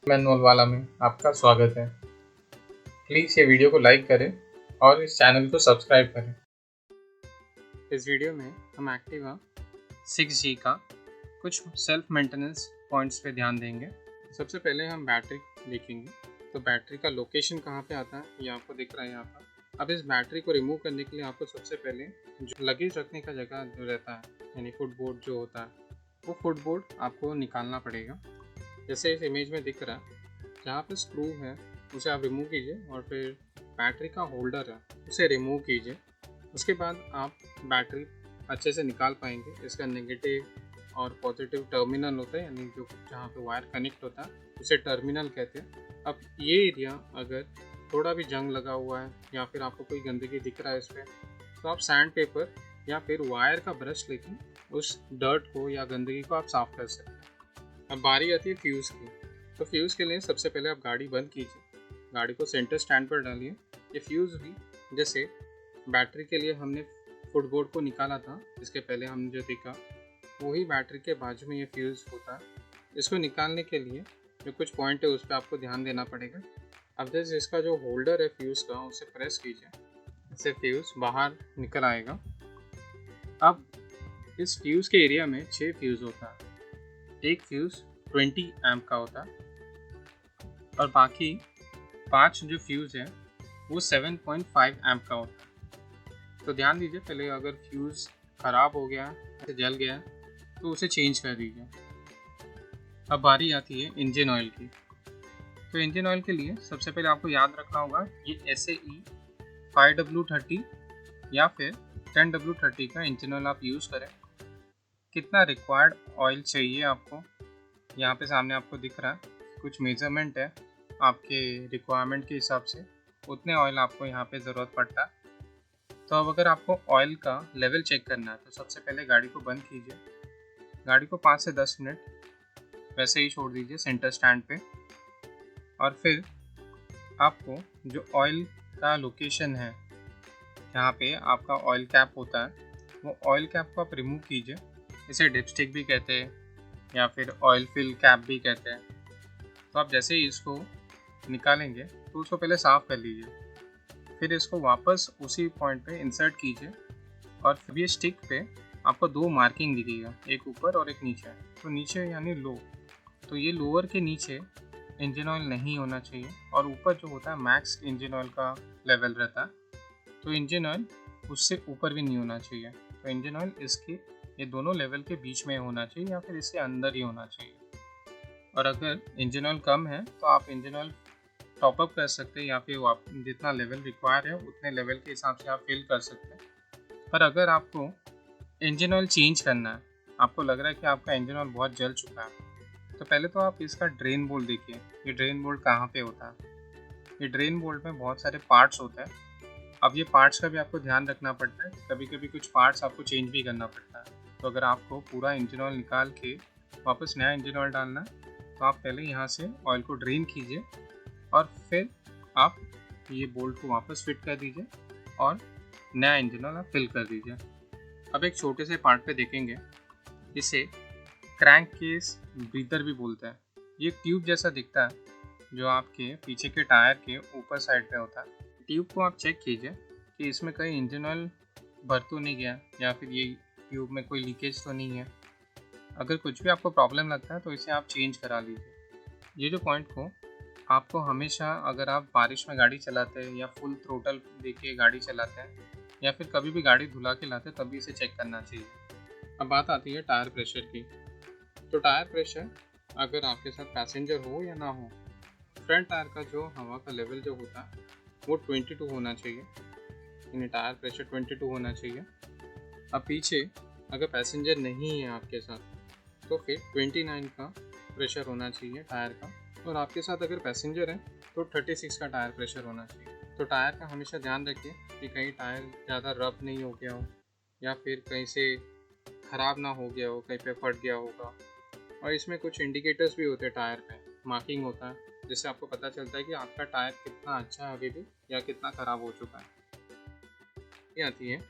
Manual वाला में आपका स्वागत है। प्लीज़ ये वीडियो को लाइक करें और इस चैनल को सब्सक्राइब करें। इस वीडियो में हम एक्टिवा 6G का कुछ सेल्फ मेंटेनेंस पॉइंट्स पे ध्यान देंगे। सबसे पहले हम बैटरी देखेंगे। तो बैटरी का लोकेशन कहाँ पे आता है ये आपको दिख रहा है यहाँ पर। अब इस बैटरी को रिमूव करने के लिए आपको सबसे पहले जो लगेज रखने का जगह जो रहता है यानी फुटबोर्ड जो होता है वो फुटबोर्ड आपको निकालना पड़ेगा। जैसे इस इमेज में दिख रहा है, जहाँ पे स्क्रू है उसे आप रिमूव कीजिए और फिर बैटरी का होल्डर है उसे रिमूव कीजिए। उसके बाद आप बैटरी अच्छे से निकाल पाएंगे। इसका नेगेटिव और पॉजिटिव टर्मिनल होता है, यानी जो जहाँ पे वायर कनेक्ट होता है उसे टर्मिनल कहते हैं। अब ये एरिया अगर थोड़ा भी जंग लगा हुआ है या फिर आपको कोई गंदगी दिख रहा है इस पर, तो आप सैंड पेपर या फिर वायर का ब्रश लेके उस डर्ट को या गंदगी को आप साफ कर सकते हैं। अब बारी आती है फ्यूज़ की। तो फ्यूज़ के लिए सबसे पहले आप गाड़ी बंद कीजिए, गाड़ी को सेंटर स्टैंड पर डालिए। ये फ्यूज़ भी जैसे बैटरी के लिए हमने फुटबोर्ड को निकाला था, इसके पहले हमने जो देखा वही बैटरी के बाजू में ये फ्यूज़ होता है। इसको निकालने के लिए जो कुछ पॉइंट है उस पर आपको ध्यान देना पड़ेगा। अब जैसे इसका जो होल्डर है फ्यूज़ का उसे प्रेस कीजिए, इससे फ्यूज़ बाहर निकल आएगा। अब इस फ्यूज़ के एरिया में 6 फ्यूज़ होता है। एक फ्यूज़ 20 एम्प का होता है और बाकी 5 जो फ्यूज़ है वो 7.5 एम्प का होता है। तो ध्यान दीजिए, पहले अगर फ्यूज़ ख़राब हो गया है, जल गया है, तो उसे चेंज कर दीजिए। अब बारी आती है इंजन ऑयल की। तो इंजन ऑयल के लिए सबसे पहले आपको याद रखना होगा ये SAE 5W30 या फिर 10W30 का इंजन ऑयल आप यूज़ करें। कितना रिक्वायर्ड ऑयल चाहिए आपको, यहाँ पे सामने आपको दिख रहा है, कुछ मेजरमेंट है आपके रिक्वायरमेंट के हिसाब से, उतने ऑयल आपको यहाँ पे ज़रूरत पड़ता है। तो अब अगर आपको ऑयल का लेवल चेक करना है तो सबसे पहले गाड़ी को बंद कीजिए, गाड़ी को 5 से 10 मिनट वैसे ही छोड़ दीजिए सेंटर स्टैंड पे, और फिर आपको जो ऑयल का लोकेशन है जहाँ पे आपका ऑयल कैप होता है वो ऑयल कैप को आप रिमूव कीजिए। इसे डिपस्टिक भी कहते हैं या फिर ऑयल फिल कैप भी कहते हैं। तो आप जैसे ही इसको निकालेंगे तो उसको पहले साफ़ कर लीजिए, फिर इसको वापस उसी पॉइंट पे इंसर्ट कीजिए और फिर ये स्टिक पे आपको 2 मार्किंग दिखेगा, एक ऊपर और एक नीचे। तो नीचे यानी लो, तो ये लोअर के नीचे इंजन ऑयल नहीं होना चाहिए और ऊपर जो होता है मैक्स इंजन ऑयल का लेवल रहता है, तो इंजन ऑयल उससे ऊपर भी नहीं होना चाहिए। तो इंजन ऑयल इसके ये दोनों लेवल के बीच में होना चाहिए या फिर इसके अंदर ही होना चाहिए। और अगर इंजन ऑयल कम है तो आप इंजन ऑयल टॉप अप कर सकते हैं या फिर आप जितना लेवल रिक्वायर है उतने लेवल के हिसाब से आप फिल कर सकते हैं। पर अगर आपको इंजन ऑयल चेंज करना है, आपको लग रहा है कि आपका इंजन ऑयल बहुत जल चुका है, तो पहले तो आप इसका ड्रेन बोल्ट देखिए। ये ड्रेन बोल्ट कहाँ पे होता है? ये ड्रेन बोल्ट में बहुत सारे पार्ट्स होते हैं। अब ये पार्ट्स का भी आपको ध्यान रखना पड़ता है, कभी कभी कुछ पार्ट्स आपको चेंज भी करना पड़ता है। तो अगर आपको पूरा इंजन ऑयल निकाल के वापस नया इंजन ऑयल डालना है तो आप पहले यहाँ से ऑयल को ड्रेन कीजिए और फिर आप ये बोल्ट को वापस फिट कर दीजिए और नया इंजन ऑयल आप फिल कर दीजिए। अब एक छोटे से पार्ट पे देखेंगे, इसे क्रैंक केस ब्रीदर भी बोलते हैं। ये ट्यूब जैसा दिखता है जो आपके पीछे के टायर के ऊपर साइड पे होता है। ट्यूब को आप चेक कीजिए कि इसमें कहीं इंजन ऑयल भर तो नहीं गया या फिर ये ट्यूब में कोई लीकेज तो नहीं है। अगर कुछ भी आपको प्रॉब्लम लगता है तो इसे आप चेंज करा लीजिए। ये जो पॉइंट को आपको हमेशा, अगर आप बारिश में गाड़ी चलाते हैं या फुल थ्रोटल देके गाड़ी चलाते हैं या फिर कभी भी गाड़ी धुला के लाते हैं तभी इसे चेक करना चाहिए। अब बात आती है टायर प्रेशर की। तो टायर प्रेशर अगर आपके साथ पैसेंजर हो या ना हो, फ्रंट टायर का जो हवा का लेवल जो होता है वो 22 होना चाहिए, यानी टायर प्रेशर 22 होना चाहिए। अब पीछे अगर पैसेंजर नहीं है आपके साथ तो फिर 29 का प्रेशर होना चाहिए टायर का, और आपके साथ अगर पैसेंजर है तो 36 का टायर प्रेशर होना चाहिए। तो टायर का हमेशा ध्यान रखिए कि कहीं टायर ज़्यादा रफ नहीं हो गया हो या फिर कहीं से ख़राब ना हो गया हो, कहीं पे फट गया होगा। और इसमें कुछ इंडिकेटर्स भी होते हैं, टायर पे मार्किंग होता है जिससे आपको पता चलता है कि आपका टायर कितना अच्छा है अभी भी या कितना ख़राब हो चुका है। ये आती है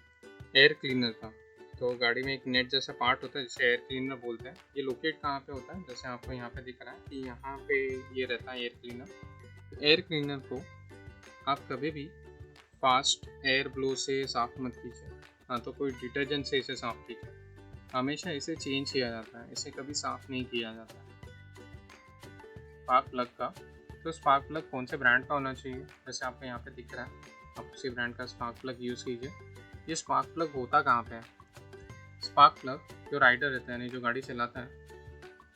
एयर क्लीनर का। तो गाड़ी में एक नेट जैसा पार्ट होता है जिसे एयर क्लीनर बोलते हैं। ये लोकेट कहाँ पे होता है, जैसे आपको यहाँ पे दिख रहा है कि यहाँ पे ये रहता है एयर क्लीनर। एयर क्लीनर को आप कभी भी फास्ट एयर ब्लो से साफ़ मत कीजिए, हाँ तो कोई डिटर्जेंट से इसे साफ़ कीजिए। हमेशा इसे चेंज किया जाता है, इसे कभी साफ़ नहीं किया जाता। स्पार्क प्लग का, तो स्पार्क प्लग कौन से ब्रांड का होना चाहिए, जैसे आपको यहाँ पे दिख रहा है, आप उसी ब्रांड का स्पार्क प्लग यूज़ कीजिए। ये स्पार्क प्लग होता कहाँ पे है? स्पार्क प्लग जो राइडर रहता है, यानी जो गाड़ी चलाता है,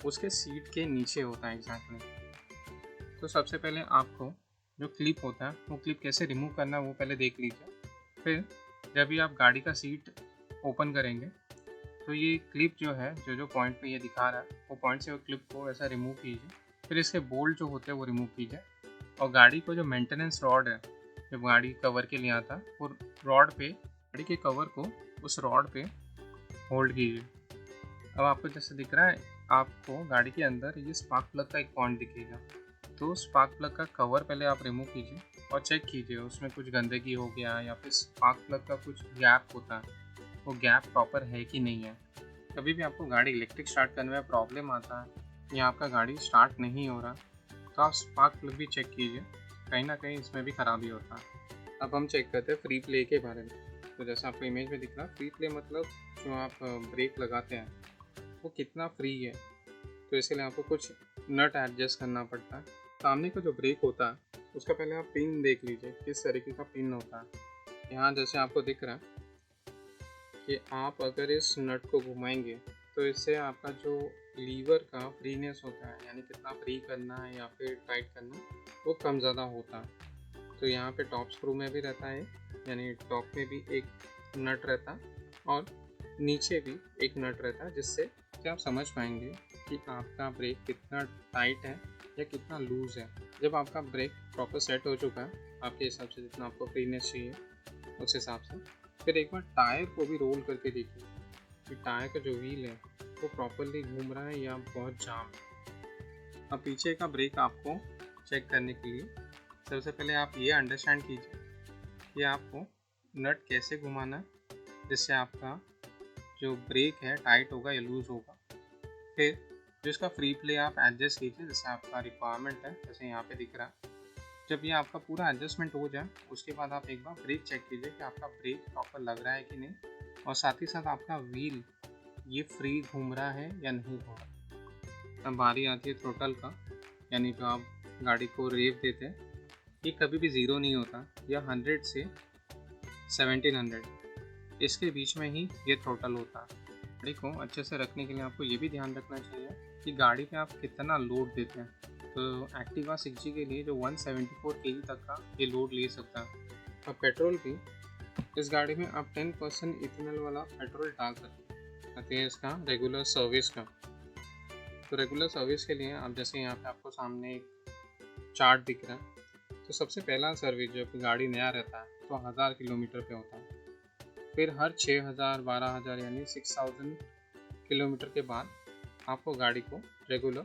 उसके सीट के नीचे होता है एग्जैक्टली। तो सबसे पहले आपको जो क्लिप होता है वो क्लिप कैसे रिमूव करना है वो पहले देख लीजिए। फिर जब भी आप गाड़ी का सीट ओपन करेंगे तो ये क्लिप जो है, जो पॉइंट पे ये दिखा रहा है, वो पॉइंट से वो क्लिप को ऐसा रिमूव कीजिए। फिर इसके बोल्ट जो होते हैं वो रिमूव कीजिए, और गाड़ी को जो मेंटेनेंस रॉड है, जब गाड़ी कवर के लिए आता है, वो रॉड पे, गाड़ी के कवर को उस रॉड पे होल्ड कीजिए। अब आपको जैसे दिख रहा है, आपको गाड़ी के अंदर ये स्पार्क प्लग का एक पॉइंट दिखेगा। तो स्पार्क प्लग का कवर पहले आप रिमूव कीजिए और चेक कीजिए उसमें कुछ गंदगी हो गया या फिर स्पार्क प्लग का कुछ गैप होता है, वो गैप प्रॉपर है कि नहीं है। कभी भी आपको गाड़ी इलेक्ट्रिक स्टार्ट करने में प्रॉब्लम आता है या आपका गाड़ी स्टार्ट नहीं हो रहा, तो आप स्पार्क प्लग भी चेक कीजिए, कहीं ना कहीं इसमें भी खराबी होता है। अब हम चेक करते हैं फ्री प्ले के बारे में। तो जैसा आपको इमेज में दिख रहा है, फ्री प्ले मतलब जो आप ब्रेक लगाते हैं वो कितना फ्री है। तो इसके लिए आपको कुछ नट एडजस्ट करना पड़ता है। सामने का जो ब्रेक होता है उसका पहले आप पिन देख लीजिए, किस तरीके का पिन होता है। यहाँ जैसे आपको दिख रहा है कि आप अगर इस नट को घुमाएंगे तो इससे आपका जो लीवर का फ्रीनेस होता है, यानी कितना फ्री करना है या फिर टाइट करना, वो कम ज़्यादा होता है। तो यहाँ पे टॉप स्क्रू में भी रहता है, यानी टॉप में भी एक नट रहता है और नीचे भी एक नट रहता है, जिससे कि आप समझ पाएंगे कि आपका ब्रेक कितना टाइट है या कितना लूज़ है। जब आपका ब्रेक प्रॉपर सेट हो चुका है, आपके हिसाब से जितना आपको फ्रीनेस चाहिए उस हिसाब से, फिर एक बार टायर को भी रोल करके देखिए कि टायर का जो व्हील है वो प्रॉपरली घूम रहा है या बहुत जाम है। अब पीछे का ब्रेक आपको चेक करने के लिए सबसे पहले आप ये अंडरस्टैंड कीजिए कि आपको नट कैसे घुमाना है जिससे आपका जो ब्रेक है टाइट होगा या लूज़ होगा। फिर जो इसका फ्री प्ले आप एडजस्ट कीजिए जैसे आपका रिक्वायरमेंट है, जैसे यहाँ पे दिख रहा है। जब ये आपका पूरा एडजस्टमेंट हो जाए उसके बाद आप एक बार ब्रेक चेक कीजिए कि आपका ब्रेक प्रॉपर लग रहा है कि नहीं, और साथ ही साथ आपका व्हील ये फ्री घूम रहा है या नहीं घूम रहा। अब बारी आती है थ्रोटल का, यानी जो आप गाड़ी को रेव देते हैं, ये कभी भी ज़ीरो नहीं होता, या 100 से 1700 इसके बीच में ही ये थ्रोटल होता है। गाड़ी को अच्छे से रखने के लिए आपको ये भी ध्यान रखना चाहिए कि गाड़ी पे आप कितना लोड देते हैं। तो एक्टिवा 6G के लिए जो 174 kg तक का ये लोड ले सकता है। अब पेट्रोल भी, इस गाड़ी में आप 10% इथेनॉल वाला पेट्रोल डाल सकते हैं इसका रेगुलर सर्विस का। तो रेगुलर सर्विस के लिए आप जैसे यहाँ पे आपको सामने एक चार्ट दिख रहा है, तो सबसे पहला सर्विस जब गाड़ी नया रहता है तो 1000 किलोमीटर पे होता है। फिर हर 6000 12000 यानी 6000 किलोमीटर के बाद आपको गाड़ी को रेगुलर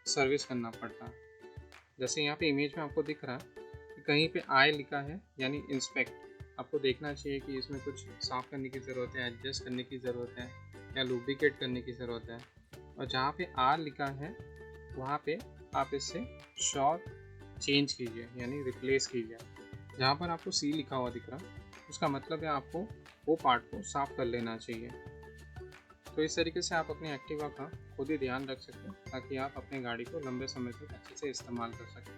सर्विस करना पड़ता है। जैसे यहाँ पे इमेज में आपको दिख रहा है कि कहीं पे आई लिखा है यानी इंस्पेक्ट, आपको देखना चाहिए कि इसमें कुछ साफ़ करने की ज़रूरत है, एडजस्ट करने की ज़रूरत है या लुब्रिकेट करने की ज़रूरत है। और जहाँ पे आर लिखा है वहाँ पे आप इससे शॉक चेंज कीजिए यानी रिप्लेस कीजिए। जहाँ पर आपको सी लिखा हुआ दिख रहा उसका मतलब है आपको वो पार्ट को साफ़ कर लेना चाहिए। तो इस तरीके से आप अपनी एक्टिवा का खुद ही ध्यान रख सकें ताकि आप अपनी गाड़ी को लंबे समय तक अच्छे से इस्तेमाल कर सकें।